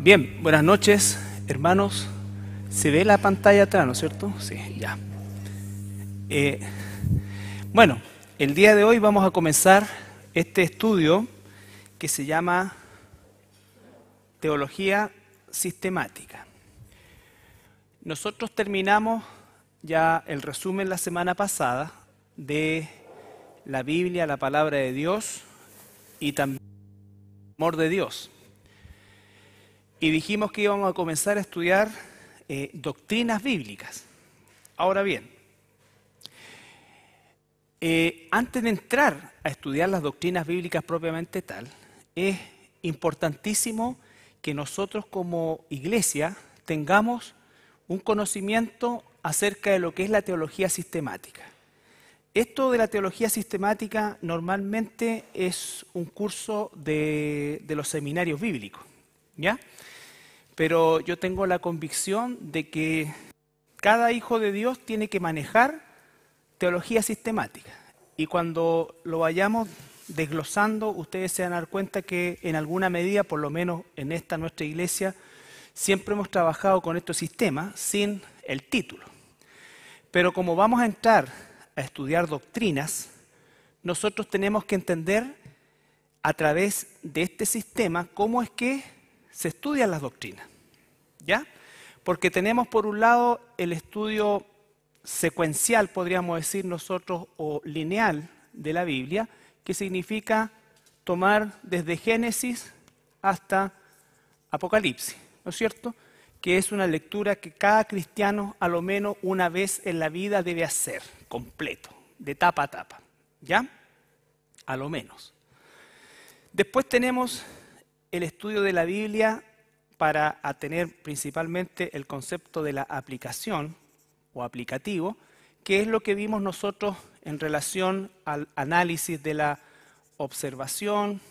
Bien, buenas noches, hermanos. ¿Se ve la pantalla atrás, no es cierto? Sí, ya. Bueno, el día de hoy vamos a comenzar este estudio que se llama Teología Sistemática. Nosotros terminamos ya el resumen la semana pasada de la Biblia, la palabra de Dios y también el amor de Dios. Y dijimos que íbamos a comenzar a estudiar doctrinas bíblicas. Ahora bien, antes de entrar a estudiar las doctrinas bíblicas propiamente tal, es importantísimo que nosotros como iglesia tengamos un conocimiento acerca de lo que es la teología sistemática. Esto de la teología sistemática normalmente es un curso de los seminarios bíblicos, ¿ya? Pero yo tengo la convicción de que cada hijo de Dios tiene que manejar teología sistemática. Y cuando lo vayamos desglosando, ustedes se van a dar cuenta que en alguna medida, por lo menos en esta nuestra iglesia, siempre hemos trabajado con estos sistemas sin el título. Pero como vamos a entrar a estudiar doctrinas, nosotros tenemos que entender a través de este sistema cómo es que se estudian las doctrinas, ¿ya? Porque tenemos por un lado el estudio secuencial, podríamos decir nosotros, o lineal de la Biblia, que significa tomar desde Génesis hasta Apocalipsis, ¿no es cierto? Que es una lectura que cada cristiano a lo menos una vez en la vida debe hacer, completo, de tapa a tapa, ¿ya? A lo menos. Después tenemos el estudio de la Biblia para tener principalmente el concepto de la aplicación o aplicativo, que es lo que vimos nosotros en relación al análisis de la observación,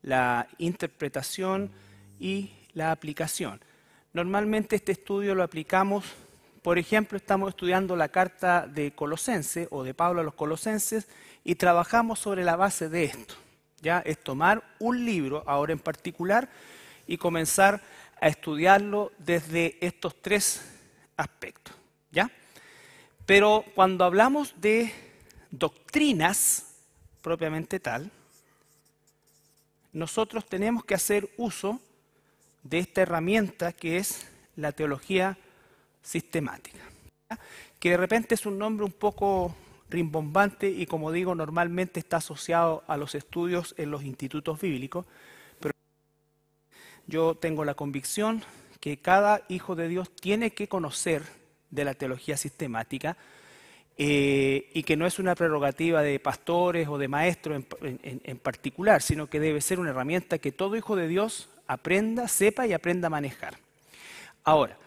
la interpretación y la aplicación. Normalmente este estudio lo aplicamos, por ejemplo, estamos estudiando la carta de Colosenses o de Pablo a los Colosenses y trabajamos sobre la base de esto. ¿Ya? Es tomar un libro, ahora en particular, y comenzar a estudiarlo desde estos tres aspectos, ¿ya? Pero cuando hablamos de doctrinas, propiamente tal, nosotros tenemos que hacer uso de esta herramienta que es la teología sistemática, ¿ya? Que de repente es un nombre un poco rimbombante y, como digo, normalmente está asociado a los estudios en los institutos bíblicos, pero yo tengo la convicción que cada hijo de Dios tiene que conocer de la teología sistemática y que no es una prerrogativa de pastores o de maestros en particular, sino que debe ser una herramienta que todo hijo de Dios aprenda, sepa y aprenda a manejar. Ahora,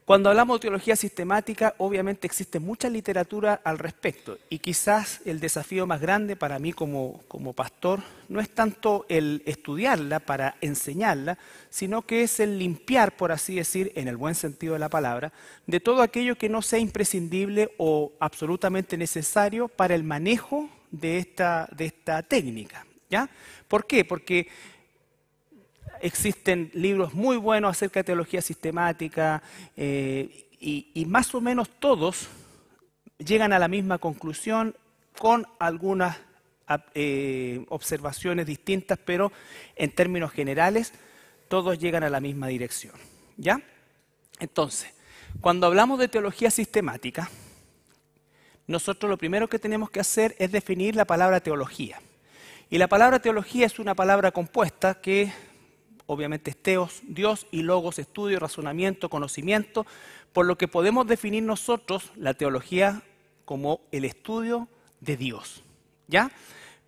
cuando hablamos de teología sistemática, obviamente existe mucha literatura al respecto y quizás el desafío más grande para mí como pastor no es tanto el estudiarla para enseñarla, sino que es el limpiar, por así decir, en el buen sentido de la palabra, de todo aquello que no sea imprescindible o absolutamente necesario para el manejo de esta técnica, ¿ya? ¿Por qué? Porque existen libros muy buenos acerca de teología sistemática y más o menos todos llegan a la misma conclusión con algunas observaciones distintas, pero en términos generales todos llegan a la misma dirección, ¿ya? Entonces, cuando hablamos de teología sistemática, nosotros lo primero que tenemos que hacer es definir la palabra teología. Y la palabra teología es una palabra compuesta que obviamente es teos, Dios, y logos, estudio, razonamiento, conocimiento, por lo que podemos definir nosotros la teología como el estudio de Dios, ¿ya?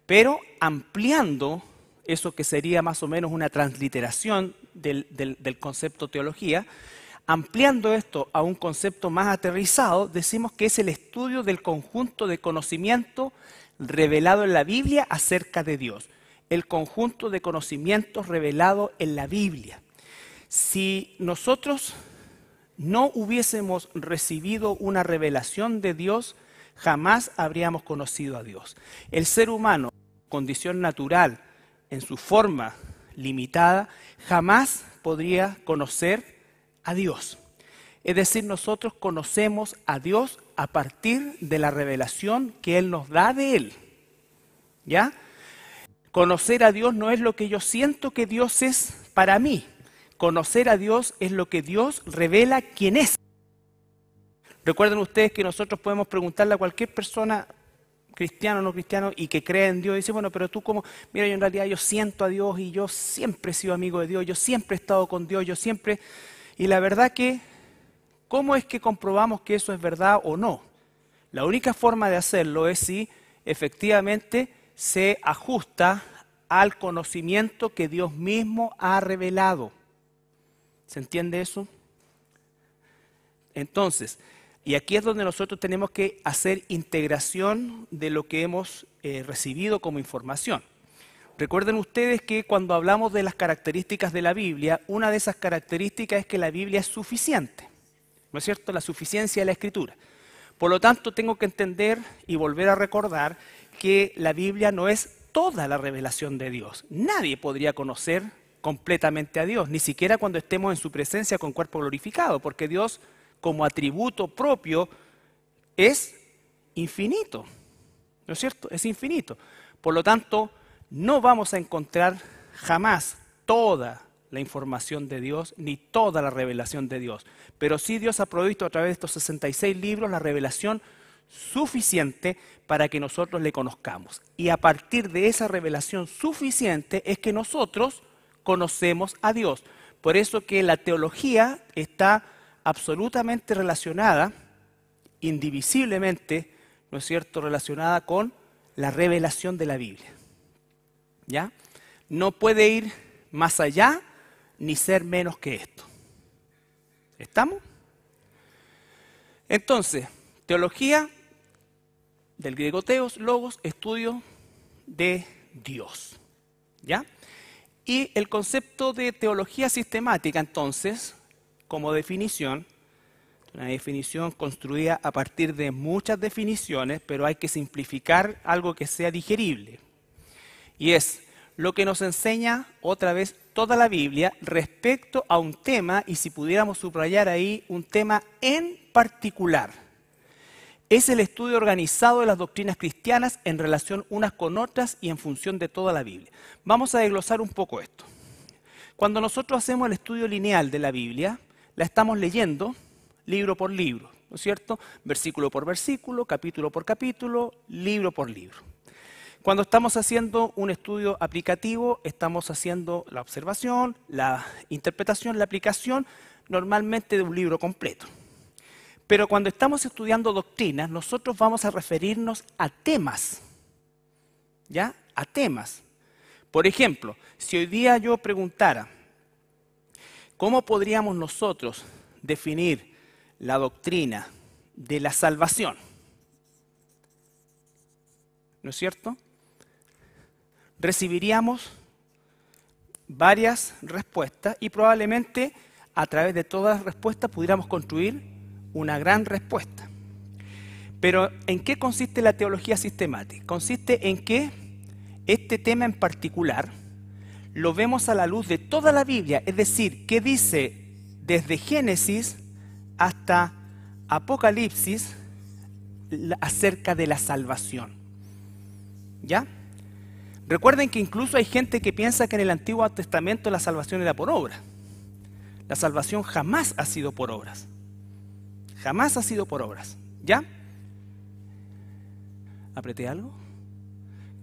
Pero ampliando eso que sería más o menos una transliteración del concepto teología, ampliando esto a un concepto más aterrizado, decimos que es el estudio del conjunto de conocimiento revelado en la Biblia acerca de Dios. El conjunto de conocimientos revelado en la Biblia. Si nosotros no hubiésemos recibido una revelación de Dios, jamás habríamos conocido a Dios. El ser humano, condición natural, en su forma limitada, jamás podría conocer a Dios. Es decir, nosotros conocemos a Dios a partir de la revelación que Él nos da de Él. ¿Ya? Conocer a Dios no es lo que yo siento que Dios es para mí. Conocer a Dios es lo que Dios revela quién es. Recuerden ustedes que nosotros podemos preguntarle a cualquier persona, cristiano o no cristiano, y que cree en Dios, y dice, bueno, pero tú cómo, mira, yo en realidad yo siento a Dios y yo siempre he sido amigo de Dios, yo siempre he estado con Dios, yo siempre... Y la verdad que, ¿cómo es que comprobamos que eso es verdad o no? La única forma de hacerlo es si efectivamente se ajusta al conocimiento que Dios mismo ha revelado. ¿Se entiende eso? Entonces, y aquí es donde nosotros tenemos que hacer integración de lo que hemos recibido como información. Recuerden ustedes que cuando hablamos de las características de la Biblia, una de esas características es que la Biblia es suficiente, ¿no es cierto? La suficiencia de la Escritura. Por lo tanto, tengo que entender y volver a recordar que la Biblia no es toda la revelación de Dios. Nadie podría conocer completamente a Dios, ni siquiera cuando estemos en su presencia con cuerpo glorificado, porque Dios, como atributo propio, es infinito, ¿no es cierto? Es infinito. Por lo tanto, no vamos a encontrar jamás toda la información de Dios, ni toda la revelación de Dios. Pero sí Dios ha provisto a través de estos 66 libros la revelación suficiente para que nosotros le conozcamos. Y a partir de esa revelación suficiente es que nosotros conocemos a Dios. Por eso que la teología está absolutamente relacionada, indivisiblemente, ¿no es cierto?, relacionada con la revelación de la Biblia. ¿Ya? No puede ir más allá ni ser menos que esto. ¿Estamos? Entonces, teología, del griego teos, logos, estudio de Dios. ¿Ya? Y el concepto de teología sistemática, entonces, como definición, una definición construida a partir de muchas definiciones, pero hay que simplificar algo que sea digerible. Y es lo que nos enseña otra vez toda la Biblia respecto a un tema, y si pudiéramos subrayar ahí un tema en particular. Es el estudio organizado de las doctrinas cristianas en relación unas con otras y en función de toda la Biblia. Vamos a desglosar un poco esto. Cuando nosotros hacemos el estudio lineal de la Biblia, la estamos leyendo libro por libro, ¿no es cierto? Versículo por versículo, capítulo por capítulo, libro por libro. Cuando estamos haciendo un estudio aplicativo, estamos haciendo la observación, la interpretación, la aplicación, normalmente de un libro completo. Pero cuando estamos estudiando doctrinas, nosotros vamos a referirnos a temas, ¿ya? A temas. Por ejemplo, si hoy día yo preguntara, ¿cómo podríamos nosotros definir la doctrina de la salvación? ¿No es cierto? Recibiríamos varias respuestas y probablemente a través de todas las respuestas pudiéramos construir una gran respuesta. Pero ¿en qué consiste la teología sistemática? Consiste en que este tema en particular lo vemos a la luz de toda la Biblia, es decir, que dice desde Génesis hasta Apocalipsis acerca de la salvación. ¿Ya? Recuerden que incluso hay gente que piensa que en el Antiguo Testamento la salvación era por obra. La salvación jamás ha sido por obras. Jamás ha sido por obras. ¿Ya? ¿Apreté algo?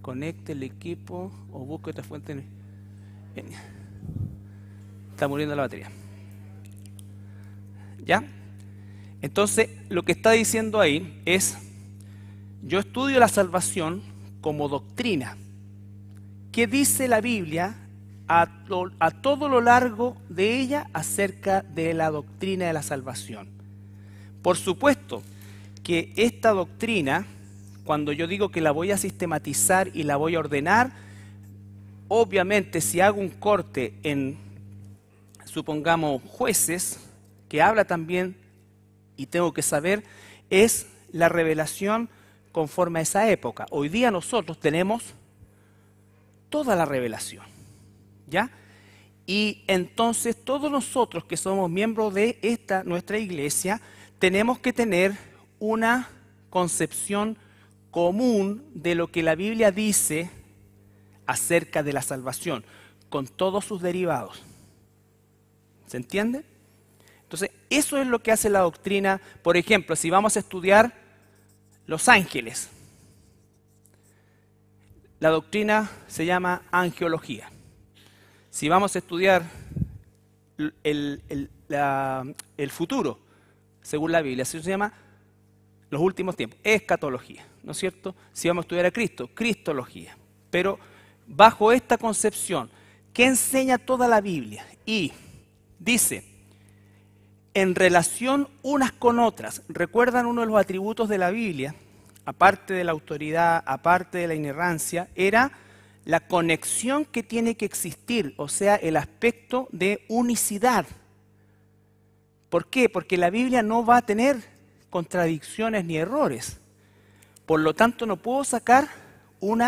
Conecte el equipo o busque otra fuente. Está muriendo la batería. ¿Ya? Entonces, lo que está diciendo ahí es, yo estudio la salvación como doctrina. ¿Qué dice la Biblia a todo lo largo de ella acerca de la doctrina de la salvación? Por supuesto que esta doctrina, cuando yo digo que la voy a sistematizar y la voy a ordenar, obviamente si hago un corte en, supongamos, Jueces, que habla también, y tengo que saber, es la revelación conforme a esa época. Hoy día nosotros tenemos toda la revelación, ¿ya? Y entonces todos nosotros que somos miembros de nuestra iglesia, tenemos que tener una concepción común de lo que la Biblia dice acerca de la salvación, con todos sus derivados. ¿Se entiende? Entonces, eso es lo que hace la doctrina. Por ejemplo, si vamos a estudiar los ángeles, la doctrina se llama angelología. Si vamos a estudiar el futuro, según la Biblia, eso se llama los últimos tiempos, escatología, ¿no es cierto? Si vamos a estudiar a Cristo, cristología. Pero bajo esta concepción, ¿qué enseña toda la Biblia? Y dice, en relación unas con otras, ¿recuerdan uno de los atributos de la Biblia? Aparte de la autoridad, aparte de la inerrancia, era la conexión que tiene que existir, o sea, el aspecto de unicidad. ¿Por qué? Porque la Biblia no va a tener contradicciones ni errores. Por lo tanto, no puedo sacar un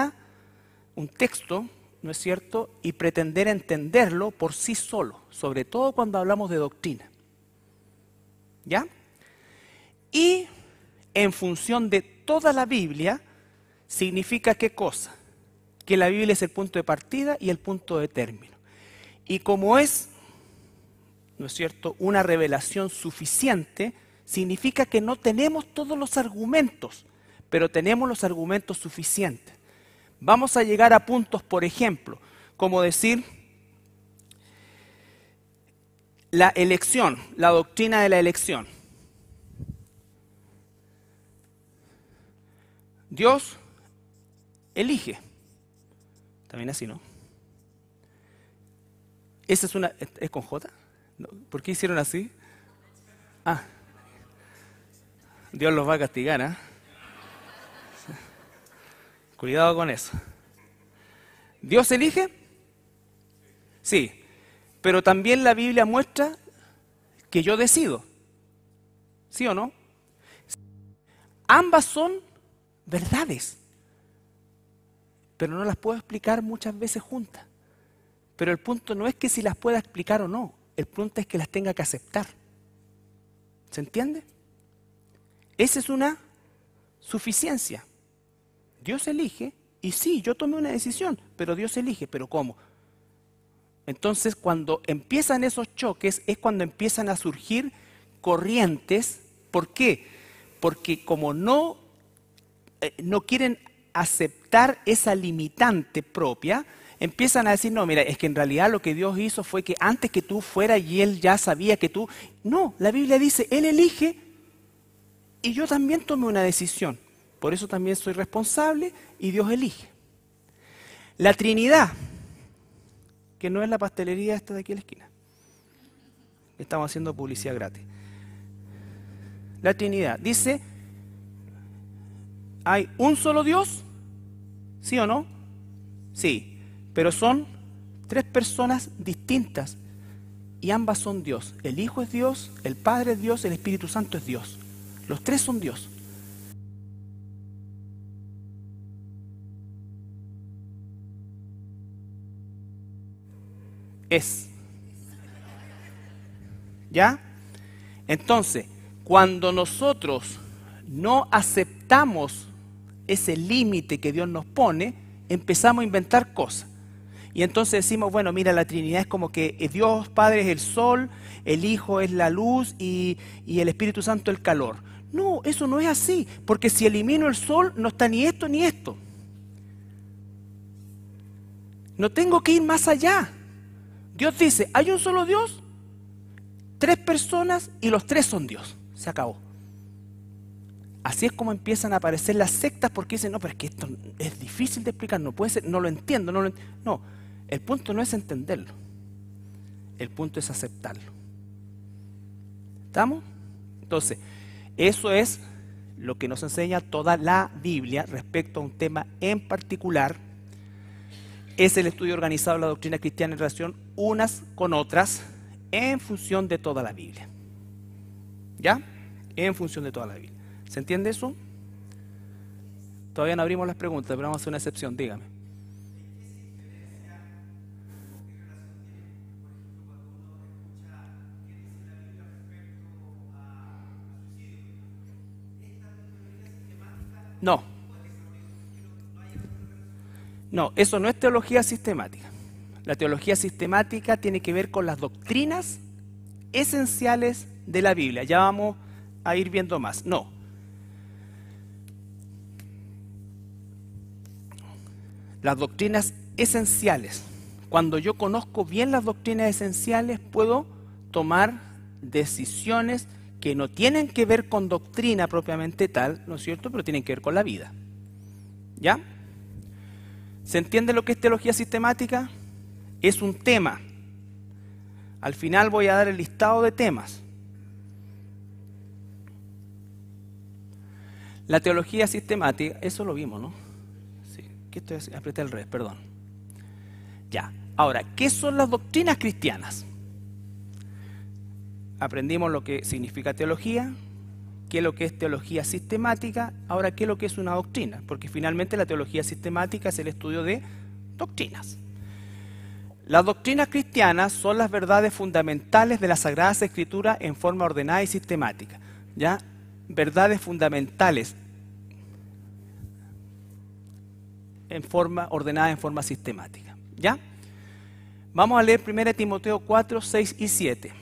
texto, ¿no es cierto?, y pretender entenderlo por sí solo, sobre todo cuando hablamos de doctrina. ¿Ya? Y en función de toda la Biblia, significa ¿qué cosa? Que la Biblia es el punto de partida y el punto de término. Y como es, ¿no es cierto?, una revelación suficiente, significa que no tenemos todos los argumentos, pero tenemos los argumentos suficientes. Vamos a llegar a puntos, por ejemplo, como decir la elección, la doctrina de la elección. Dios elige. También así, ¿no? ¿Esa es con J? ¿No? ¿Por qué hicieron así? Ah, Dios los va a castigar, ¿eh? Cuidado con eso. ¿Dios elige? Sí, pero también la Biblia muestra que yo decido. ¿Sí o no? Ambas son verdades, pero no las puedo explicar muchas veces juntas. Pero el punto no es que si las pueda explicar o no, el punto es que las tenga que aceptar. ¿Se entiende? Esa es una suficiencia. Dios elige, y sí, yo tomé una decisión, pero Dios elige, ¿pero cómo? Entonces, cuando empiezan esos choques, es cuando empiezan a surgir corrientes. ¿Por qué? Porque como no quieren aceptar esa limitante propia, empiezan a decir, no, mira, es que en realidad lo que Dios hizo fue que antes que tú fueras y Él ya sabía que tú... No, la Biblia dice, Él elige y yo también tomé una decisión. Por eso también soy responsable y Dios elige. La Trinidad, que no es la pastelería esta de aquí a la esquina. Estamos haciendo publicidad gratis. La Trinidad dice, ¿hay un solo Dios? ¿Sí o no? Sí, pero son tres personas distintas y ambas son Dios. El Hijo es Dios, el Padre es Dios, el Espíritu Santo es Dios. Los tres son Dios. Es. ¿Ya? Entonces, cuando nosotros no aceptamos ese límite que Dios nos pone, empezamos a inventar cosas. Y entonces decimos, bueno, mira, la Trinidad es como que Dios Padre es el sol, el Hijo es la luz y el Espíritu Santo el calor. No, eso no es así, porque si elimino el sol, no está ni esto ni esto. No tengo que ir más allá. Dios dice, hay un solo Dios, tres personas y los tres son Dios. Se acabó. Así es como empiezan a aparecer las sectas porque dicen, no, pero es que esto es difícil de explicar, no puede ser, no lo entiendo, no, el punto no es entenderlo, el punto es aceptarlo. ¿Estamos? Entonces, eso es lo que nos enseña toda la Biblia respecto a un tema en particular. Es el estudio organizado de la doctrina cristiana en relación unas con otras en función de toda la Biblia. ¿Ya? En función de toda la Biblia. ¿Se entiende eso? Todavía no abrimos las preguntas, pero vamos a hacer una excepción, dígame. No, no, eso no es teología sistemática. La teología sistemática tiene que ver con las doctrinas esenciales de la Biblia. Ya vamos a ir viendo más. No. Las doctrinas esenciales. Cuando yo conozco bien las doctrinas esenciales, puedo tomar decisiones que no tienen que ver con doctrina propiamente tal, ¿no es cierto?, pero tienen que ver con la vida. ¿Ya? ¿Se entiende lo que es teología sistemática? Es un tema. Al final voy a dar el listado de temas. La teología sistemática, eso lo vimos, ¿no? Sí, ¿qué estoy haciendo? Apreté el revés, perdón. Ya. Ahora, ¿qué son las doctrinas cristianas? Aprendimos lo que significa teología, qué es lo que es teología sistemática, ahora qué es lo que es una doctrina, porque finalmente la teología sistemática es el estudio de doctrinas. Las doctrinas cristianas son las verdades fundamentales de las Sagradas Escrituras en forma ordenada y sistemática. ¿Ya? Verdades fundamentales en forma ordenada, en forma sistemática. ¿Ya? Vamos a leer 1 Timoteo 4, 6 y 7.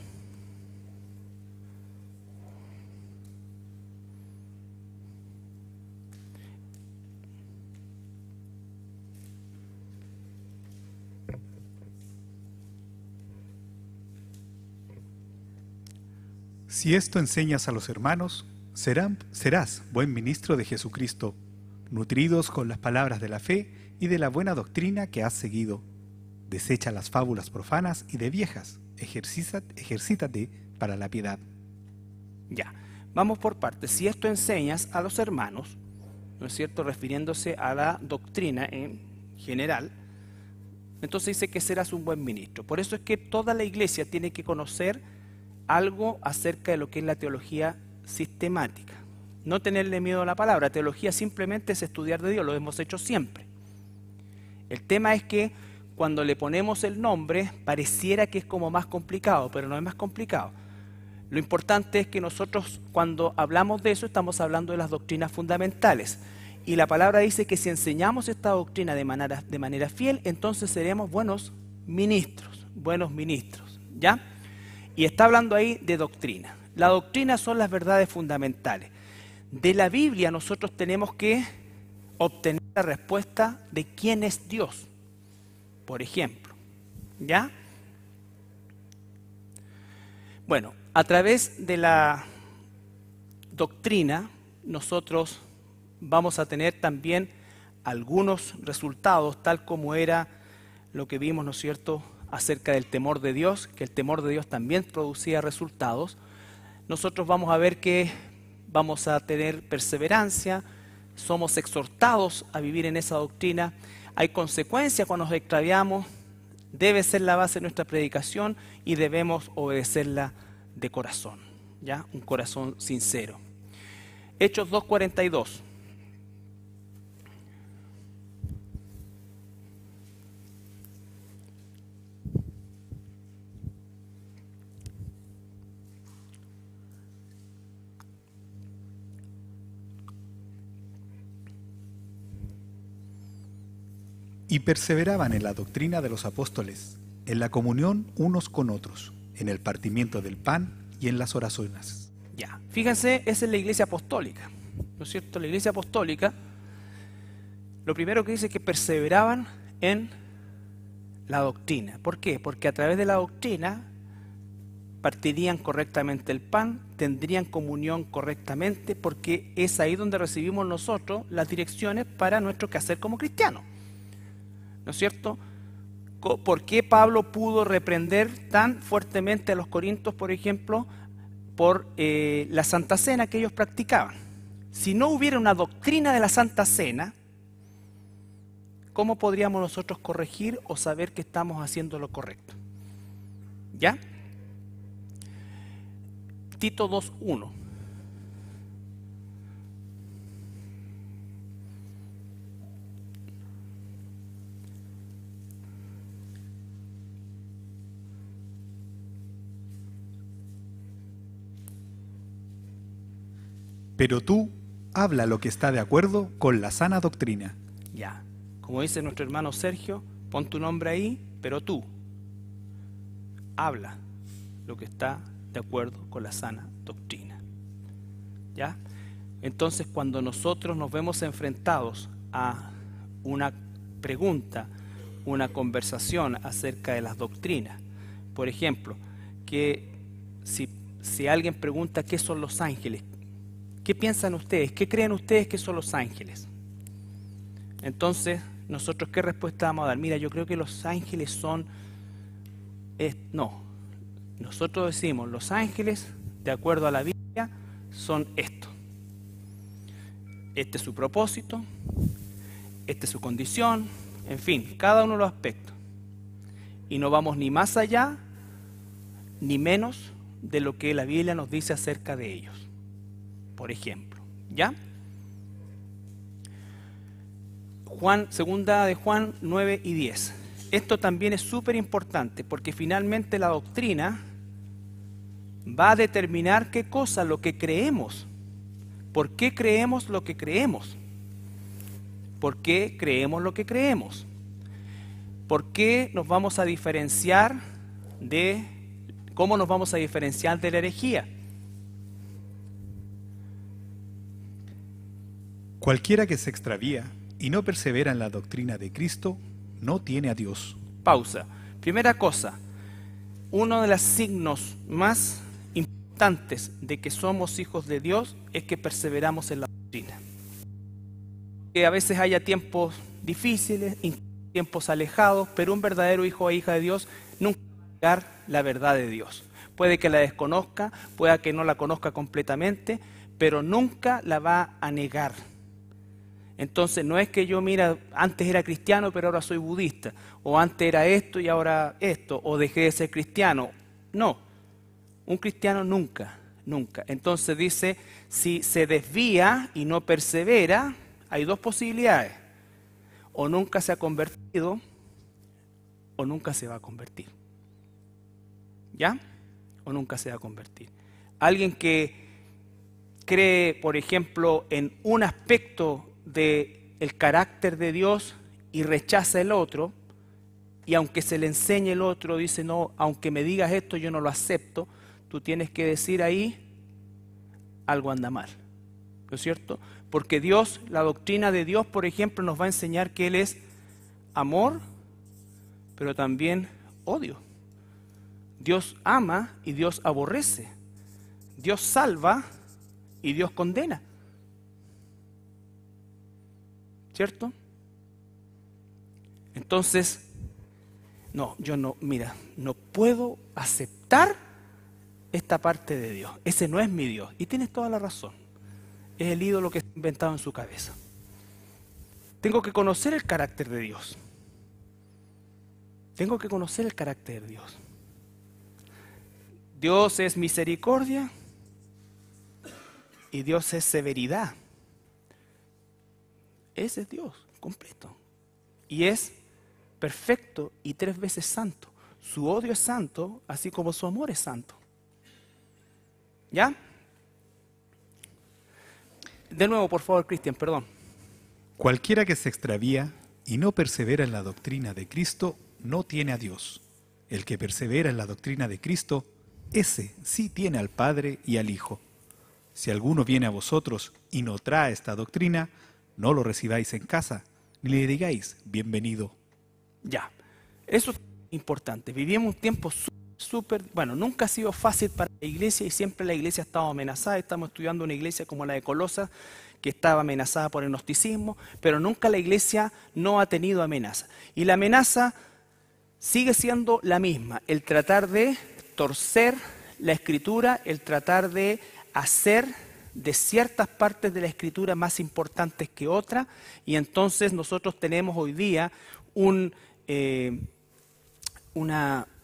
Si esto enseñas a los hermanos, serás buen ministro de Jesucristo, nutridos con las palabras de la fe y de la buena doctrina que has seguido. Desecha las fábulas profanas y de viejas, ejercítate para la piedad. Ya, vamos por partes. Si esto enseñas a los hermanos, ¿no es cierto?, refiriéndose a la doctrina en general, entonces dice que serás un buen ministro. Por eso es que toda la iglesia tiene que conocer algo acerca de lo que es la teología sistemática. No tenerle miedo a la palabra. Teología simplemente es estudiar de Dios, lo hemos hecho siempre. El tema es que cuando le ponemos el nombre pareciera que es como más complicado, pero no es más complicado. Lo importante es que nosotros cuando hablamos de eso estamos hablando de las doctrinas fundamentales. Y la palabra dice que si enseñamos esta doctrina de manera fiel, entonces seremos buenos ministros, ¿ya? Y está hablando ahí de doctrina. La doctrina son las verdades fundamentales. De la Biblia nosotros tenemos que obtener la respuesta de quién es Dios, por ejemplo, ¿ya? Bueno, a través de la doctrina nosotros vamos a tener también algunos resultados, tal como era lo que vimos, ¿no es cierto?, acerca del temor de Dios, que el temor de Dios también producía resultados. Nosotros vamos a ver que vamos a tener perseverancia, somos exhortados a vivir en esa doctrina, hay consecuencias cuando nos extraviamos, debe ser la base de nuestra predicación y debemos obedecerla de corazón, ¿ya? Un corazón sincero. Hechos 2:42. Y perseveraban en la doctrina de los apóstoles, en la comunión unos con otros, en el partimiento del pan y en las oraciones. Ya, fíjense, esa es la iglesia apostólica, ¿no es cierto? La iglesia apostólica, lo primero que dice es que perseveraban en la doctrina. ¿Por qué? Porque a través de la doctrina partirían correctamente el pan, tendrían comunión correctamente, porque es ahí donde recibimos nosotros las direcciones para nuestro quehacer como cristianos. ¿No es cierto? ¿Por qué Pablo pudo reprender tan fuertemente a los corintios, por ejemplo, por la Santa Cena que ellos practicaban? Si no hubiera una doctrina de la Santa Cena, ¿cómo podríamos nosotros corregir o saber que estamos haciendo lo correcto? ¿Ya? Tito 2:1. Pero tú habla lo que está de acuerdo con la sana doctrina. Ya, como dice nuestro hermano Sergio, pon tu nombre ahí, pero tú habla lo que está de acuerdo con la sana doctrina. ¿Ya? Entonces, cuando nosotros nos vemos enfrentados a una pregunta, una conversación acerca de las doctrinas, por ejemplo, que si alguien pregunta qué son los ángeles, ¿qué piensan ustedes? ¿Qué creen ustedes que son los ángeles? Entonces, nosotros, ¿qué respuesta vamos a dar? Mira, yo creo que los ángeles son... No, nosotros decimos, los ángeles, de acuerdo a la Biblia, son esto. Este es su propósito, esta es su condición, en fin, cada uno de los aspectos. Y no vamos ni más allá, ni menos de lo que la Biblia nos dice acerca de ellos. Por ejemplo, ¿ya? Segunda de Juan 9 y 10. Esto también es súper importante porque finalmente la doctrina va a determinar qué cosa, lo que creemos. ¿Por qué creemos lo que creemos? ¿Por qué creemos lo que creemos? ¿Por qué nos vamos a diferenciar de... ¿Cómo nos vamos a diferenciar de la herejía? Cualquiera que se extravía y no persevera en la doctrina de Cristo, no tiene a Dios. Pausa. Primera cosa, uno de los signos más importantes de que somos hijos de Dios es que perseveramos en la doctrina. Que a veces haya tiempos difíciles, tiempos alejados, pero un verdadero hijo o hija de Dios nunca va a negar la verdad de Dios. Puede que la desconozca, pueda que no la conozca completamente, pero nunca la va a negar. Entonces no es que yo, mira, antes era cristiano pero ahora soy budista, o antes era esto y ahora esto, o dejé de ser cristiano. No, un cristiano nunca. Entonces dice, si se desvía y no persevera, hay dos posibilidades. O nunca se ha convertido, o nunca se va a convertir. ¿Ya? O nunca se va a convertir. Alguien que cree, por ejemplo, en un aspecto del carácter de Dios y rechaza el otro, y aunque se le enseñe el otro, dice, no, aunque me digas esto, yo no lo acepto, tú tienes que decir ahí, algo anda mal, ¿no es cierto? Porque Dios, la doctrina de Dios, por ejemplo, nos va a enseñar que Él es amor, pero también odio. Dios ama y Dios aborrece. Dios salva y Dios condena. ¿Cierto? Entonces, no puedo aceptar esta parte de Dios. Ese no es mi Dios. Y tienes toda la razón. Es el ídolo que está inventado en su cabeza. Tengo que conocer el carácter de Dios. Tengo que conocer el carácter de Dios. Dios es misericordia y Dios es severidad. Ese es Dios completo. Y es perfecto y 3 veces santo. Su odio es santo, así como su amor es santo. ¿Ya? De nuevo, por favor, Cristian, perdón. Cualquiera que se extravía y no persevera en la doctrina de Cristo, no tiene a Dios. El que persevera en la doctrina de Cristo, ese sí tiene al Padre y al Hijo. Si alguno viene a vosotros y no trae esta doctrina, no lo recibáis en casa, ni le digáis bienvenido. Ya, eso es importante. Vivimos un tiempo nunca ha sido fácil para la iglesia y siempre la iglesia ha estado amenazada. Estamos estudiando una iglesia como la de Colosas, que estaba amenazada por el gnosticismo, pero nunca la iglesia no ha tenido amenaza. Y la amenaza sigue siendo la misma, el tratar de torcer la Escritura, el tratar de hacer de ciertas partes de la Escritura más importantes que otras, y entonces nosotros tenemos hoy día una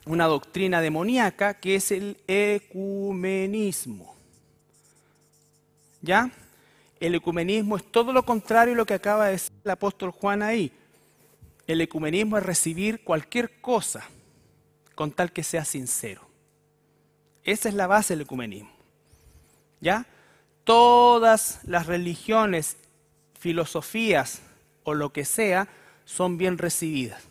doctrina demoníaca que es el ecumenismo. ¿Ya? El ecumenismo es todo lo contrario a lo que acaba de decir el apóstol Juan ahí. El ecumenismo es recibir cualquier cosa con tal que sea sincero. Esa es la base del ecumenismo. ¿Ya? todas las religiones, filosofías o lo que sea son bien recibidas.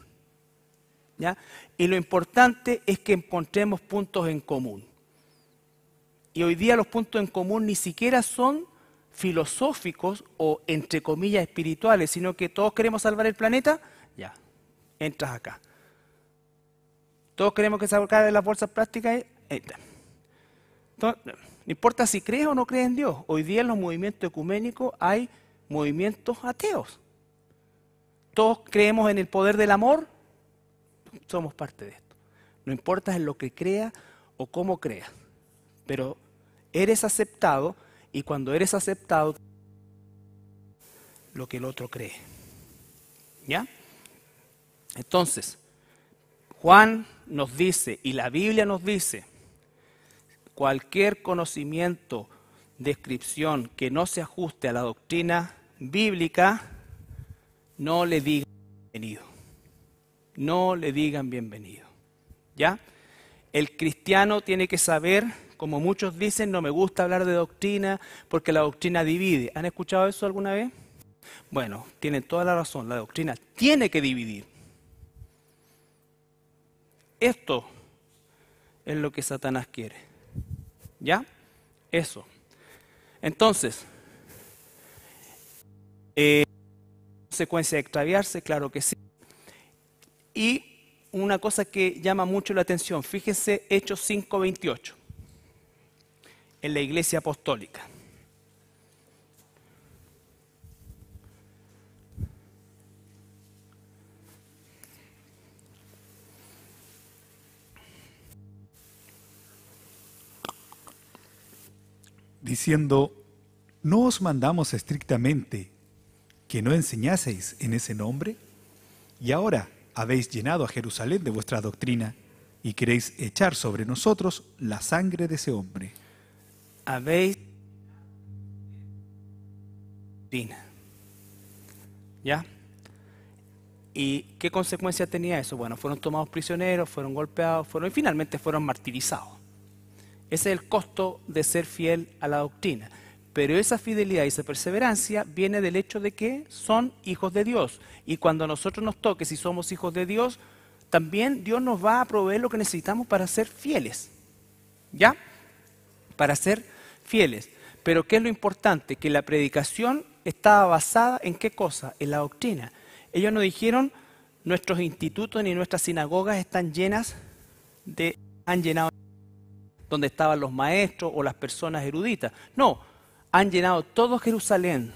¿Ya? Y lo importante es que encontremos puntos en común. Y hoy día los puntos en común ni siquiera son filosóficos o entre comillas espirituales, sino que todos queremos salvar el planeta, ya, entras acá. Todos queremos que se acaben las bolsas plásticas, entra. Entonces, no importa si crees o no crees en Dios, hoy día en los movimientos ecuménicos hay movimientos ateos. Todos creemos en el poder del amor, somos parte de esto. No importa en lo que creas o cómo creas, pero eres aceptado y cuando eres aceptado, lo que el otro cree. ¿Ya? Entonces, Juan nos dice y la Biblia nos dice, cualquier conocimiento, descripción que no se ajuste a la doctrina bíblica, no le digan bienvenido. No le digan bienvenido. ¿Ya? El cristiano tiene que saber, como muchos dicen, no me gusta hablar de doctrina porque la doctrina divide. ¿Han escuchado eso alguna vez? Bueno, tienen toda la razón, la doctrina tiene que dividir. Esto es lo que Satanás quiere. ¿Ya? Eso. Entonces, consecuencia de extraviarse, claro que sí. Y una cosa que llama mucho la atención, fíjense Hechos 5:28, en la Iglesia Apostólica. Diciendo, ¿no os mandamos estrictamente que no enseñaseis en ese nombre? Y ahora habéis llenado a Jerusalén de vuestra doctrina y queréis echar sobre nosotros la sangre de ese hombre. Habéis doctrina. ¿Ya? ¿Y qué consecuencia tenía eso? Bueno, fueron tomados prisioneros, fueron golpeados, y finalmente fueron martirizados. Ese es el costo de ser fiel a la doctrina. Pero esa fidelidad y esa perseverancia viene del hecho de que son hijos de Dios. Y cuando a nosotros nos toque, si somos hijos de Dios, también Dios nos va a proveer lo que necesitamos para ser fieles. ¿Ya? Para ser fieles. Pero ¿qué es lo importante? Que la predicación estaba basada en ¿qué cosa? En la doctrina. Ellos nos dijeron, nuestros institutos ni nuestras sinagogas están llenas de... han llenado donde estaban los maestros o las personas eruditas. No, han llenado todo Jerusalén.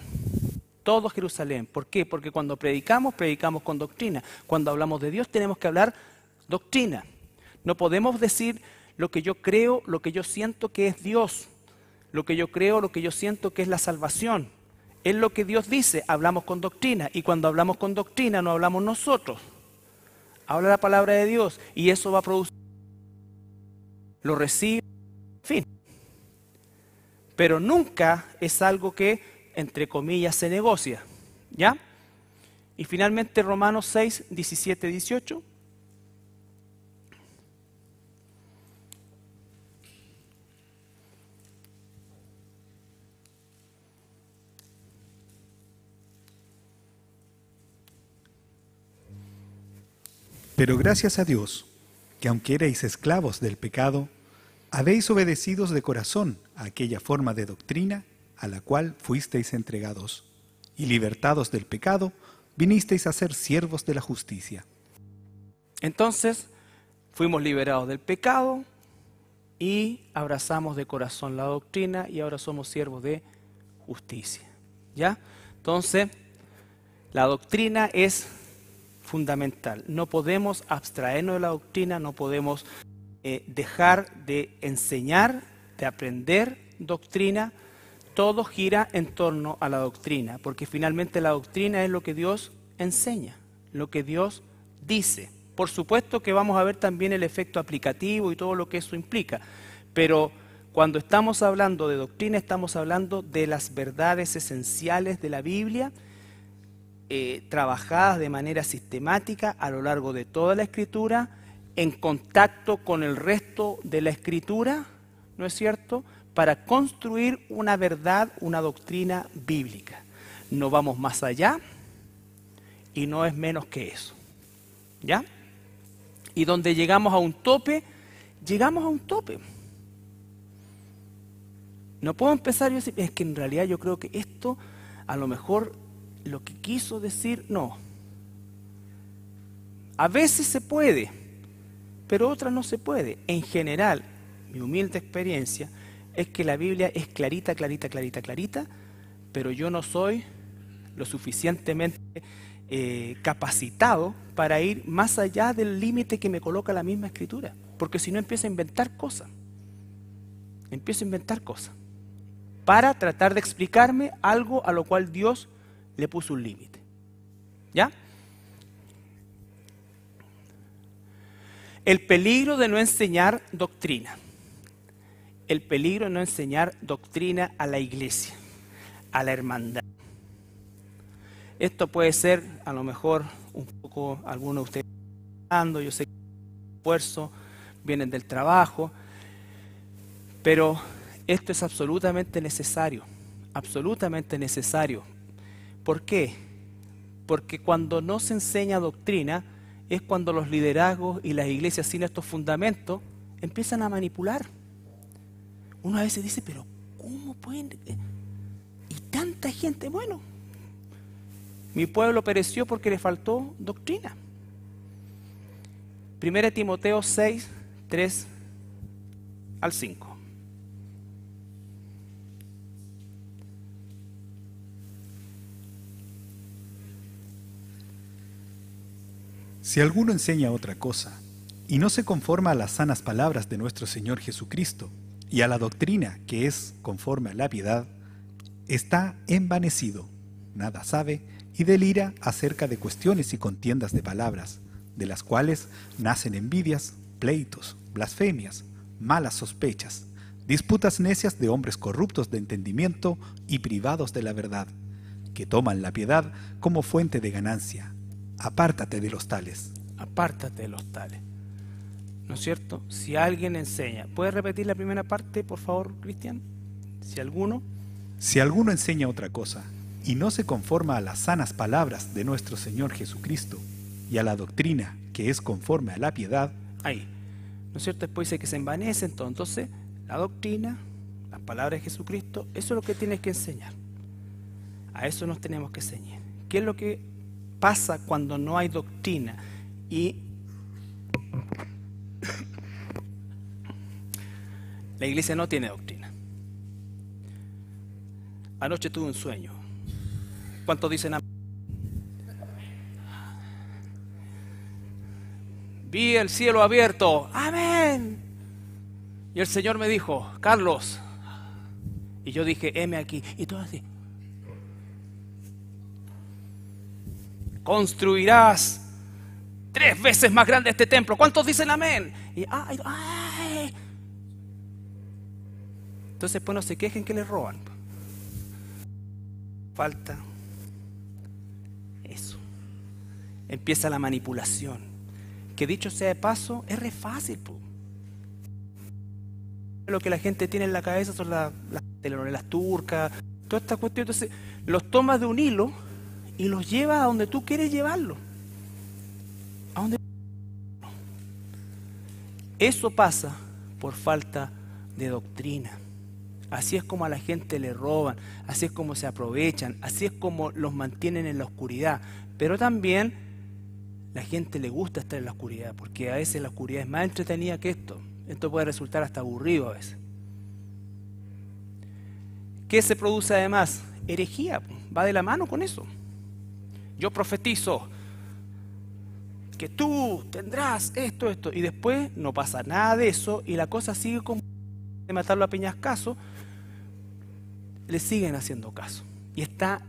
Todo Jerusalén. ¿Por qué? Porque cuando predicamos, predicamos con doctrina. Cuando hablamos de Dios tenemos que hablar doctrina. No podemos decir lo que yo creo, lo que yo siento que es Dios. Lo que yo creo, lo que yo siento que es la salvación. Es lo que Dios dice, hablamos con doctrina. Y cuando hablamos con doctrina no hablamos nosotros. Habla la palabra de Dios y eso va a producir. Lo recibe, en fin. Pero nunca es algo que, entre comillas, se negocia. ¿Ya? Y finalmente Romanos 6, 17, 18. Pero gracias a Dios, que aunque erais esclavos del pecado, habéis obedecidos de corazón a aquella forma de doctrina a la cual fuisteis entregados, y libertados del pecado, vinisteis a ser siervos de la justicia. Entonces, fuimos liberados del pecado y abrazamos de corazón la doctrina y ahora somos siervos de justicia. ¿Ya? Entonces, la doctrina es fundamental. No podemos abstraernos de la doctrina, no podemos dejar de enseñar, de aprender doctrina. Todo gira en torno a la doctrina, porque finalmente la doctrina es lo que Dios enseña, lo que Dios dice. Por supuesto que vamos a ver también el efecto aplicativo y todo lo que eso implica, pero cuando estamos hablando de doctrina estamos hablando de las verdades esenciales de la Biblia, trabajadas de manera sistemática a lo largo de toda la Escritura, en contacto con el resto de la Escritura, ¿no es cierto?, para construir una verdad, una doctrina bíblica. No vamos más allá y no es menos que eso. ¿Ya? Y donde llegamos a un tope, llegamos a un tope. No puedo empezar yo a decir, es que en realidad yo creo que esto, a lo mejor lo que quiso decir, no. A veces se puede, pero otras no se puede. En general, mi humilde experiencia es que la Biblia es clarita, clarita, clarita, clarita, pero yo no soy lo suficientemente capacitado para ir más allá del límite que me coloca la misma Escritura. Porque si no empiezo a inventar cosas. Empiezo a inventar cosas. Para tratar de explicarme algo a lo cual Dios le puso un límite. ¿Ya? El peligro de no enseñar doctrina. El peligro de no enseñar doctrina a la iglesia, a la hermandad. Esto puede ser, a lo mejor, un poco, algunos de ustedes, yo sé que esfuerzo, vienen del trabajo, pero esto es absolutamente necesario, absolutamente necesario. ¿Por qué? Porque cuando no se enseña doctrina, es cuando los liderazgos y las iglesias sin estos fundamentos empiezan a manipular. Uno a veces dice, pero ¿cómo pueden? Y tanta gente, bueno, mi pueblo pereció porque le faltó doctrina. 1 Timoteo 6, 3 al 5. Si alguno enseña otra cosa, y no se conforma a las sanas palabras de nuestro Señor Jesucristo, y a la doctrina que es conforme a la piedad, está envanecido, nada sabe, y delira acerca de cuestiones y contiendas de palabras, de las cuales nacen envidias, pleitos, blasfemias, malas sospechas, disputas necias de hombres corruptos de entendimiento y privados de la verdad, que toman la piedad como fuente de ganancia. Apártate de los tales. Apártate de los tales. ¿No es cierto? Si alguien enseña, ¿puedes repetir la primera parte, por favor, Cristian? Si alguno enseña otra cosa, y no se conforma a las sanas palabras de nuestro Señor Jesucristo, y a la doctrina que es conforme a la piedad, ahí, ¿no es cierto? Después dice que se envanece, entonces, la doctrina, las palabras de Jesucristo, eso es lo que tienes que enseñar. A eso nos tenemos que enseñar. ¿Qué es lo que pasa cuando no hay doctrina? Y la iglesia no tiene doctrina. Anoche tuve un sueño. ¿Cuántos dicen amén? Vi el cielo abierto. ¡Amén! Y el Señor me dijo, Carlos. Y yo dije, heme aquí. Y todo así. Construirás 3 veces más grande este templo. ¿Cuántos dicen amén? Y ay. Entonces pues no se quejen que les roban. Falta eso. Empieza la manipulación. Que dicho sea de paso, es re fácil. Lo que la gente tiene en la cabeza son las telenovelas turcas, toda esta cuestión. Entonces los tomas de un hilo y los llevas a donde tú quieres llevarlo. A donde... Eso pasa por falta de doctrina. Así es como a la gente le roban, así es como se aprovechan, así es como los mantienen en la oscuridad. Pero también la gente le gusta estar en la oscuridad, porque a veces la oscuridad es más entretenida que esto. Esto puede resultar hasta aburrido a veces. ¿Qué se produce además? Herejía, va de la mano con eso. Yo profetizo que tú tendrás esto, y después no pasa nada de eso, y la cosa sigue como de matarlo a peñascazo, le siguen haciendo caso. Y está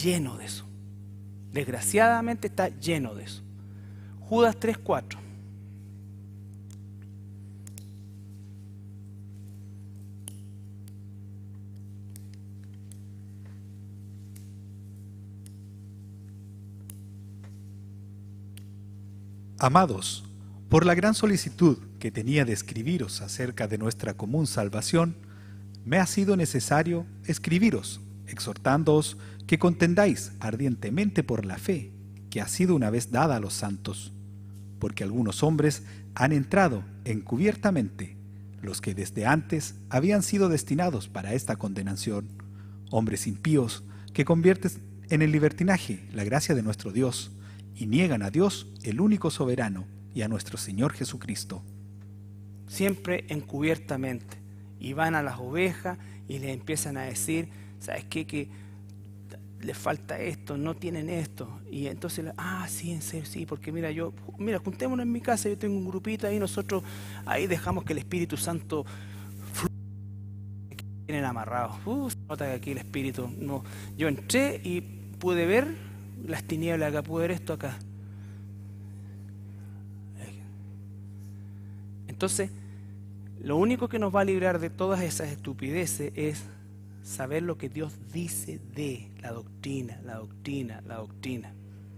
lleno de eso. Desgraciadamente está lleno de eso. Judas 3:4. Amados, por la gran solicitud que tenía de escribiros acerca de nuestra común salvación, me ha sido necesario escribiros, exhortándoos que contendáis ardientemente por la fe que ha sido una vez dada a los santos, porque algunos hombres han entrado encubiertamente, los que desde antes habían sido destinados para esta condenación, hombres impíos que convierten en el libertinaje la gracia de nuestro Dios y niegan a Dios, el único soberano, y a nuestro Señor Jesucristo. Siempre encubiertamente. Y van a las ovejas y les empiezan a decir, ¿sabes qué? Que les falta esto, no tienen esto. Y entonces, sí, en serio, sí, porque mira, juntémonos en mi casa, yo tengo un grupito ahí, nosotros ahí dejamos que el Espíritu Santo tienen amarrados. Se nota que aquí el Espíritu no. Yo entré y pude ver las tinieblas acá, pude ver esto acá. Entonces, lo único que nos va a librar de todas esas estupideces es saber lo que Dios dice de la doctrina,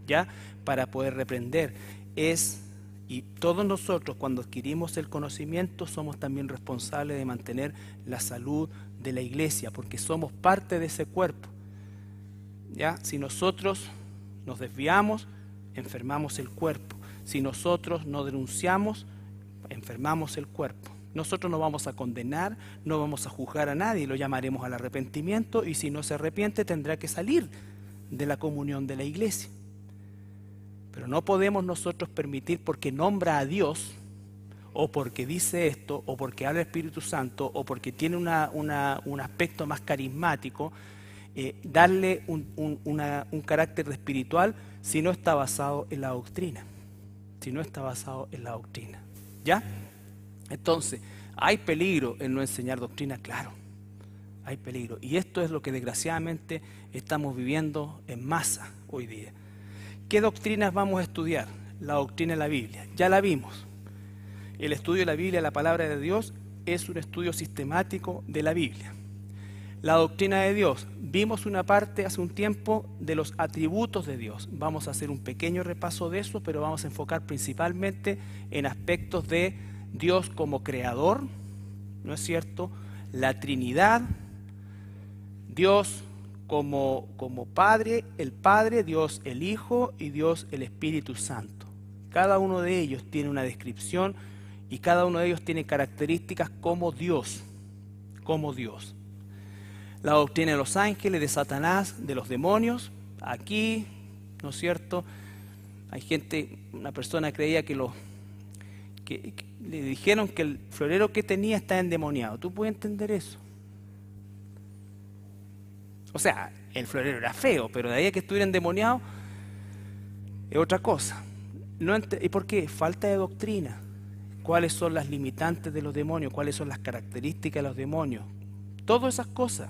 ¿ya? Para poder reprender. Y todos nosotros, cuando adquirimos el conocimiento, somos también responsables de mantener la salud de la iglesia, porque somos parte de ese cuerpo, ¿ya? Si nosotros nos desviamos, enfermamos el cuerpo. Si nosotros no denunciamos, enfermamos el cuerpo. Nosotros no vamos a condenar, no vamos a juzgar a nadie, lo llamaremos al arrepentimiento, y si no se arrepiente tendrá que salir de la comunión de la iglesia. Pero no podemos nosotros permitir, porque nombra a Dios, o porque dice esto, o porque habla el Espíritu Santo, o porque tiene un aspecto más carismático, darle un carácter espiritual si no está basado en la doctrina. ¿Ya? Entonces, ¿hay peligro en no enseñar doctrina? Claro, hay peligro. Y esto es lo que desgraciadamente estamos viviendo en masa hoy día. ¿Qué doctrinas vamos a estudiar? La doctrina de la Biblia. Ya la vimos. El estudio de la Biblia, la palabra de Dios, es un estudio sistemático de la Biblia. La doctrina de Dios. Vimos una parte hace un tiempo de los atributos de Dios. Vamos a hacer un pequeño repaso de eso, pero vamos a enfocar principalmente en aspectos de Dios como creador, ¿no es cierto? La Trinidad, Dios como Padre, el Padre, Dios el Hijo y Dios el Espíritu Santo. Cada uno de ellos tiene una descripción y cada uno de ellos tiene características como Dios. La doctrina de los ángeles, de Satanás, de los demonios. Aquí, ¿no es cierto? Hay gente, una persona creía que le dijeron que el florero que tenía está endemoniado. ¿Tú puedes entender eso? O sea, el florero era feo, pero de ahí a que estuviera endemoniado es otra cosa. ¿Y por qué? Falta de doctrina. ¿Cuáles son las limitantes de los demonios? ¿Cuáles son las características de los demonios? Todas esas cosas.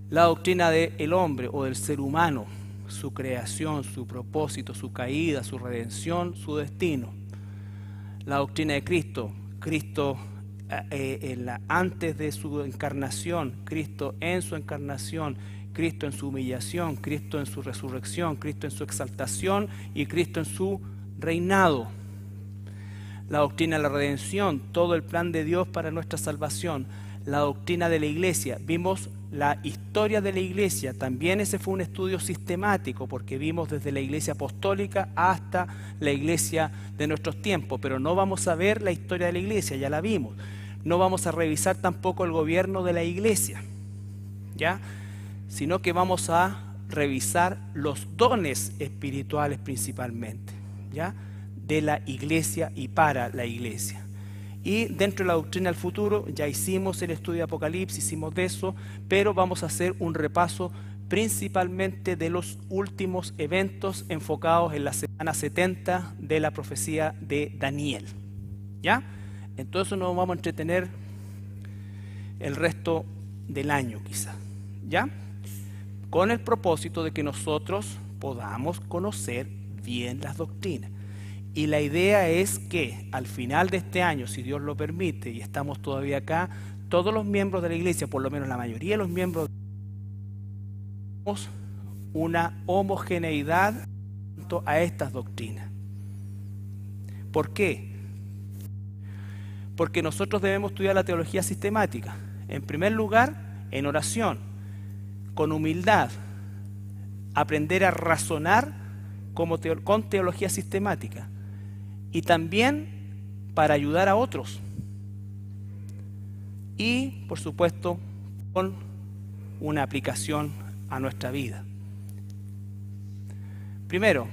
La doctrina del hombre o del ser humano, su creación, su propósito, su caída, su redención, su destino. La doctrina de Cristo, antes de su encarnación, Cristo en su encarnación, Cristo en su humillación, Cristo en su resurrección, Cristo en su exaltación y Cristo en su reinado. La doctrina de la redención, todo el plan de Dios para nuestra salvación. La doctrina de la iglesia, vimos la historia de la iglesia, también ese fue un estudio sistemático porque vimos desde la iglesia apostólica hasta la iglesia de nuestros tiempos, pero no vamos a ver la historia de la iglesia, ya la vimos. No vamos a revisar tampoco el gobierno de la iglesia, ¿ya? Sino que vamos a revisar los dones espirituales principalmente, ¿ya? De la iglesia y para la iglesia. Y dentro de la doctrina del futuro ya hicimos el estudio de Apocalipsis, hicimos de eso, pero vamos a hacer un repaso principalmente de los últimos eventos enfocados en la semana 70 de la profecía de Daniel, ¿ya? Entonces nos vamos a entretener el resto del año quizá, ¿ya? Con el propósito de que nosotros podamos conocer bien las doctrinas. Y la idea es que al final de este año, si Dios lo permite, y estamos todavía acá, todos los miembros de la iglesia, por lo menos la mayoría de los miembros, tenemos una homogeneidad en cuanto a estas doctrinas. ¿Por qué? Porque nosotros debemos estudiar la teología sistemática. En primer lugar, en oración, con humildad, aprender a razonar con teología sistemática. Y también para ayudar a otros. Y, por supuesto, con una aplicación a nuestra vida. Primero,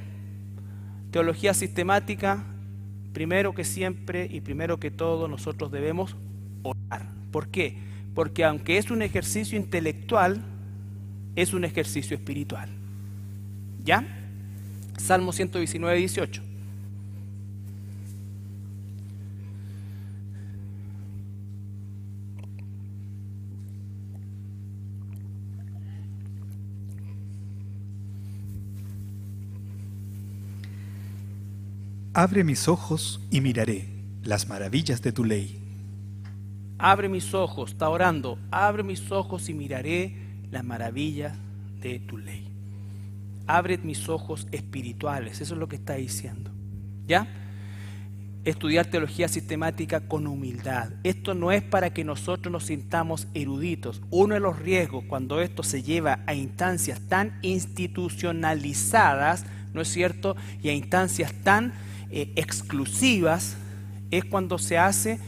teología sistemática, primero que siempre y primero que todo nosotros debemos orar. ¿Por qué? Porque aunque es un ejercicio intelectual, es un ejercicio espiritual. ¿Ya? Salmo 119, 18. Abre mis ojos y miraré las maravillas de tu ley. Abre mis ojos, está orando, abre mis ojos y miraré las maravillas de tu ley. Abre mis ojos espirituales, eso es lo que está diciendo. ¿Ya? Estudiar teología sistemática con humildad. Esto no es para que nosotros nos sintamos eruditos. Uno de los riesgos cuando esto se lleva a instancias tan institucionalizadas, ¿no es cierto? Y a instancias tan exclusivas, es cuando se hace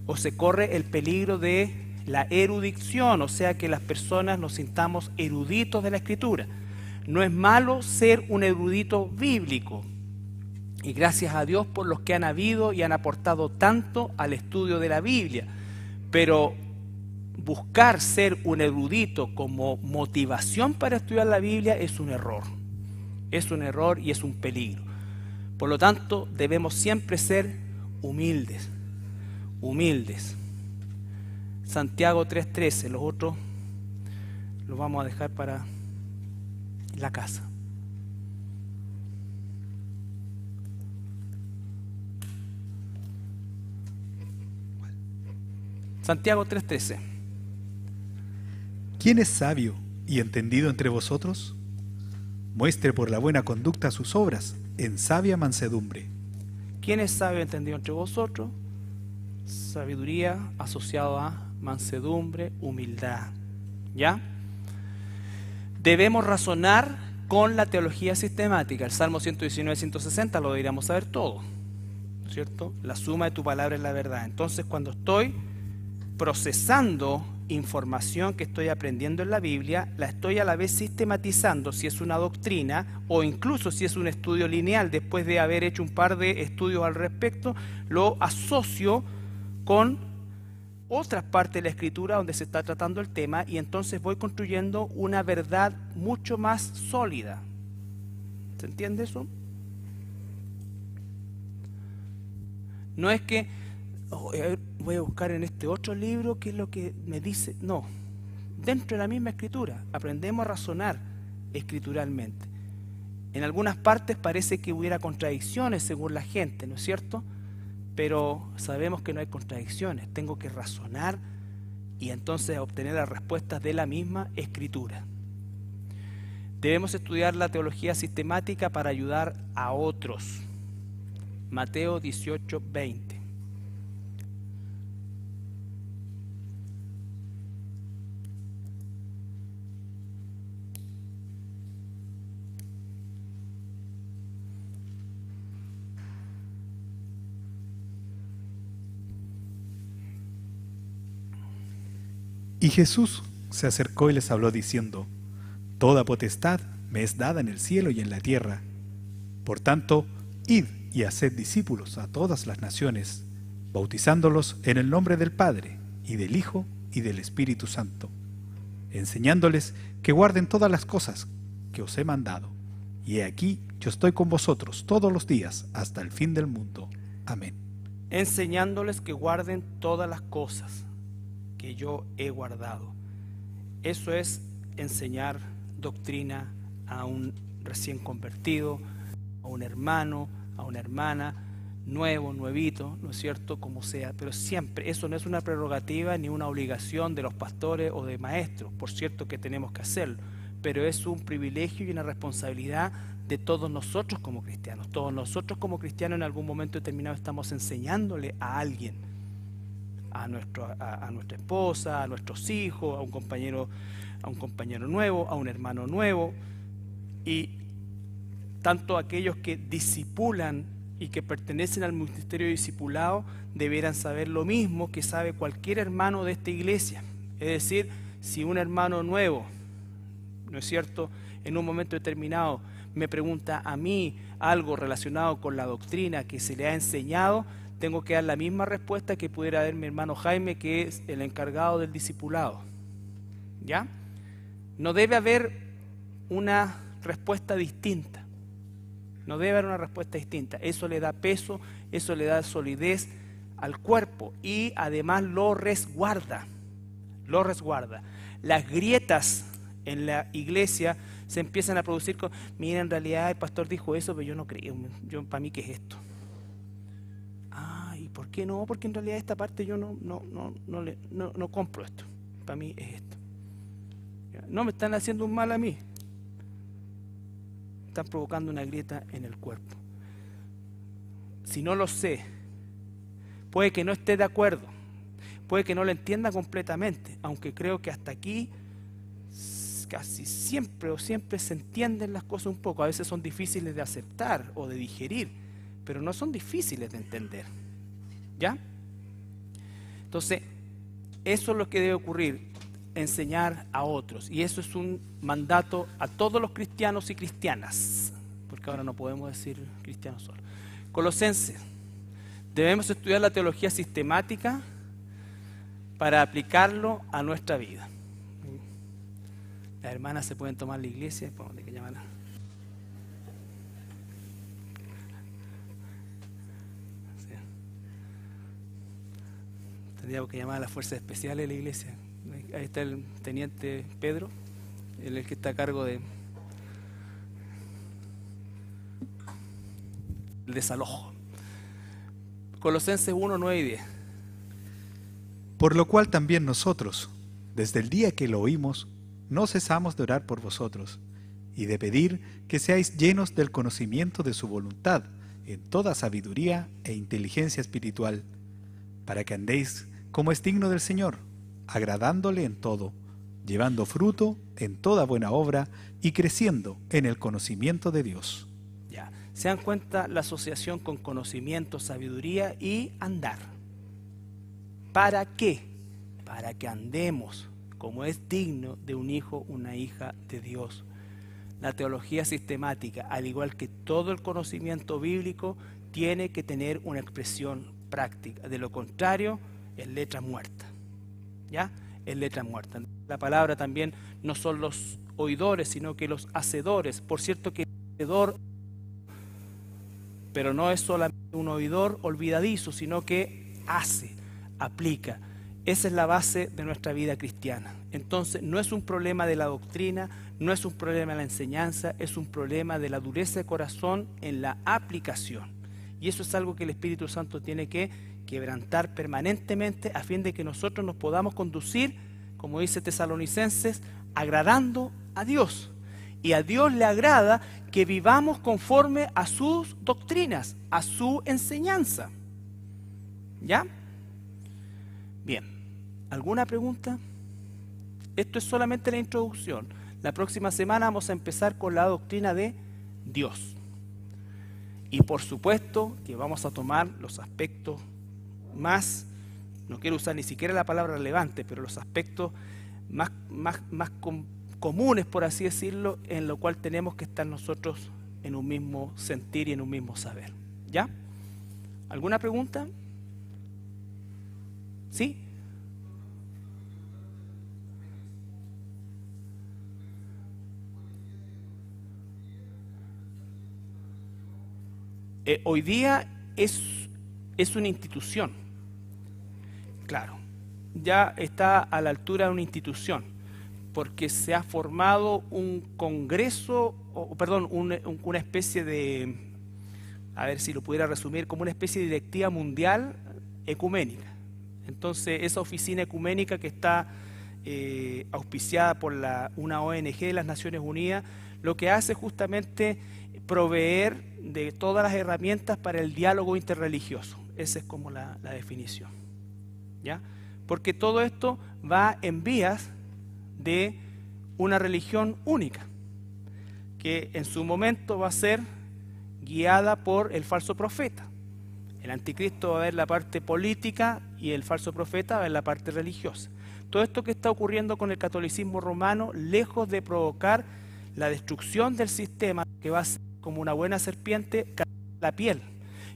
o se corre el peligro de la erudición, o sea que las personas nos sintamos eruditos de la Escritura. No es malo ser un erudito bíblico, y gracias a Dios por los que han habido y han aportado tanto al estudio de la Biblia, pero buscar ser un erudito como motivación para estudiar la Biblia es un error y es un peligro. Por lo tanto, debemos siempre ser humildes. Santiago 3:13, los otros los vamos a dejar para la casa. Santiago 3:13. ¿Quién es sabio y entendido entre vosotros? Muestre por la buena conducta sus obras en sabia mansedumbre. ¿Quién es sabio y entendido entre vosotros? Sabiduría asociado a mansedumbre, humildad. ¿Ya? Debemos razonar con la teología sistemática. El Salmo 119, 160 lo deberíamos saber todo, ¿cierto? La suma de tu palabra es la verdad. Entonces, cuando estoy procesando información que estoy aprendiendo en la Biblia, la estoy a la vez sistematizando si es una doctrina o incluso si es un estudio lineal. Después de haber hecho un par de estudios al respecto, lo asocio con otras partes de la Escritura donde se está tratando el tema, y entonces voy construyendo una verdad mucho más sólida. ¿Se entiende eso? No es que voy a buscar en este otro libro qué es lo que me dice. No, dentro de la misma Escritura aprendemos a razonar escrituralmente. En algunas partes parece que hubiera contradicciones según la gente, ¿no es cierto? Pero sabemos que no hay contradicciones. Tengo que razonar y entonces obtener las respuestas de la misma Escritura. Debemos estudiar la teología sistemática para ayudar a otros. Mateo 18, 20. Y Jesús se acercó y les habló diciendo: Toda potestad me es dada en el cielo y en la tierra. Por tanto, id y haced discípulos a todas las naciones, bautizándolos en el nombre del Padre, y del Hijo, y del Espíritu Santo, enseñándoles que guarden todas las cosas que os he mandado. Y he aquí, yo estoy con vosotros todos los días hasta el fin del mundo. Amén. Enseñándoles que guarden todas las cosas que yo he guardado. Eso es enseñar doctrina a un recién convertido, a un hermano, a una hermana, nuevo, nuevito, ¿no es cierto? Como sea, pero siempre, eso no es una prerrogativa ni una obligación de los pastores o de maestros, por cierto que tenemos que hacerlo, pero es un privilegio y una responsabilidad de todos nosotros como cristianos. Todos nosotros como cristianos en algún momento determinado estamos enseñándole a alguien. a nuestra esposa, a nuestros hijos, a un compañero nuevo, a un hermano nuevo. Y tanto aquellos que discipulan y que pertenecen al ministerio de discipulado deberán saber lo mismo que sabe cualquier hermano de esta iglesia. Es decir, si un hermano nuevo, ¿no es cierto?, en un momento determinado me pregunta a mí algo relacionado con la doctrina que se le ha enseñado, tengo que dar la misma respuesta que pudiera dar mi hermano Jaime, que es el encargado del discipulado. ¿Ya? No debe haber una respuesta distinta. No debe haber una respuesta distinta. Eso le da peso, eso le da solidez al cuerpo y además lo resguarda. Lo resguarda. Las grietas en la iglesia se empiezan a producir con, mira, en realidad el pastor dijo eso, pero yo no creo. Para mí, ¿qué es esto? Ah, ¿y por qué no? Porque en realidad esta parte yo no compro esto. Para mí es esto. No me están haciendo un mal a mí. Están provocando una grieta en el cuerpo. Si no lo sé, puede que no esté de acuerdo, puede que no lo entienda completamente, aunque creo que hasta aquí casi siempre se entienden las cosas un poco. A veces son difíciles de aceptar o de digerir, pero no son difíciles de entender. ¿Ya? Entonces, eso es lo que debe ocurrir, enseñar a otros. Y eso es un mandato a todos los cristianos y cristianas, porque ahora no podemos decir cristianos solo. Colosenses, debemos estudiar la teología sistemática para aplicarlo a nuestra vida. Las hermanas se pueden tomar la iglesia, ¿de qué llaman? Tendríamos que llamar a las fuerzas especiales de la iglesia. Ahí está el teniente Pedro, el que está a cargo del desalojo. Colosenses 1, 9 y 10. Por lo cual también nosotros, desde el día que lo oímos, no cesamos de orar por vosotros y de pedir que seáis llenos del conocimiento de su voluntad en toda sabiduría e inteligencia espiritual, para que andéis como es digno del Señor, agradándole en todo, llevando fruto en toda buena obra y creciendo en el conocimiento de Dios. Ya, se dan cuenta la asociación con conocimiento, sabiduría y andar. ¿Para qué? Para que andemos como es digno de un hijo, una hija de Dios. La teología sistemática, al igual que todo el conocimiento bíblico, tiene que tener una expresión práctica. De lo contrario, es letra muerta. ¿Ya? Es letra muerta. La palabra también no son los oidores, sino que los hacedores. Por cierto que el hacedor, pero no es solamente un oidor olvidadizo, sino que hace, aplica. Esa es la base de nuestra vida cristiana. Entonces, no es un problema de la doctrina, no es un problema de la enseñanza, es un problema de la dureza de corazón en la aplicación. Y eso es algo que el Espíritu Santo tiene que quebrantar permanentemente a fin de que nosotros nos podamos conducir, como dice Tesalonicenses, agradando a Dios. Y a Dios le agrada que vivamos conforme a sus doctrinas, a su enseñanza. ¿Ya? Bien, ¿alguna pregunta? Esto es solamente la introducción. La próxima semana vamos a empezar con la doctrina de Dios. Y por supuesto que vamos a tomar los aspectos más, no quiero usar ni siquiera la palabra relevante, pero los aspectos más comunes, por así decirlo, en lo cual tenemos que estar nosotros en un mismo sentir y en un mismo saber. ¿Ya? ¿Alguna pregunta? ¿Sí? Hoy día es una institución. Claro, ya está a la altura de una institución, porque se ha formado un congreso, una especie de, a ver si lo pudiera resumir, como una especie de directiva mundial ecuménica. Entonces, esa oficina ecuménica que está auspiciada por una ONG de las Naciones Unidas, lo que hace justamente proveer de todas las herramientas para el diálogo interreligioso. Esa es como la definición. ¿ya? Porque todo esto va en vías de una religión única, que en su momento va a ser guiada por el falso profeta. El anticristo va a ver la parte política y el falso profeta va a ver la parte religiosa. Todo esto que está ocurriendo con el catolicismo romano, lejos de provocar la destrucción del sistema, que va a ser como una buena serpiente, cambiar la piel.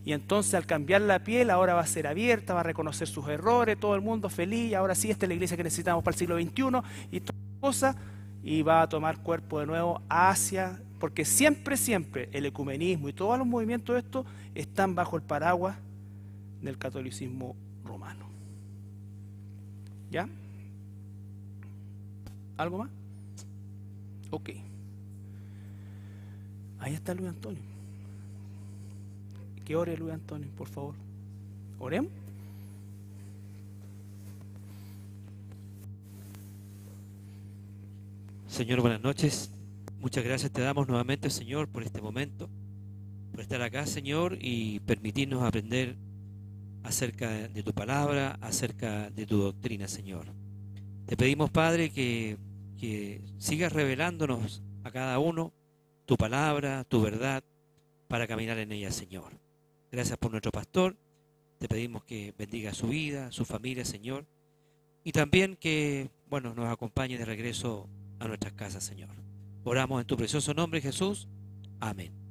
Y entonces al cambiar la piel ahora va a ser abierta, va a reconocer sus errores, todo el mundo feliz, y ahora sí, esta es la iglesia que necesitamos para el siglo XXI, y todas las cosas, y va a tomar cuerpo de nuevo hacia, porque siempre el ecumenismo y todos los movimientos de estos están bajo el paraguas del catolicismo romano. ¿Ya? ¿Algo más? Ok. Ahí está Luis Antonio. Que ore Luis Antonio, por favor. ¿Oremos? Señor, buenas noches. Muchas gracias te damos nuevamente, Señor, por este momento, por estar acá, Señor, y permitirnos aprender acerca de tu palabra, acerca de tu doctrina, Señor. Te pedimos, Padre, que sigas revelándonos a cada uno tu palabra, tu verdad, para caminar en ella, Señor. Gracias por nuestro pastor. Te pedimos que bendiga su vida, su familia, Señor, y también que, bueno, nos acompañe de regreso a nuestras casas, Señor. Oramos en tu precioso nombre, Jesús. Amén.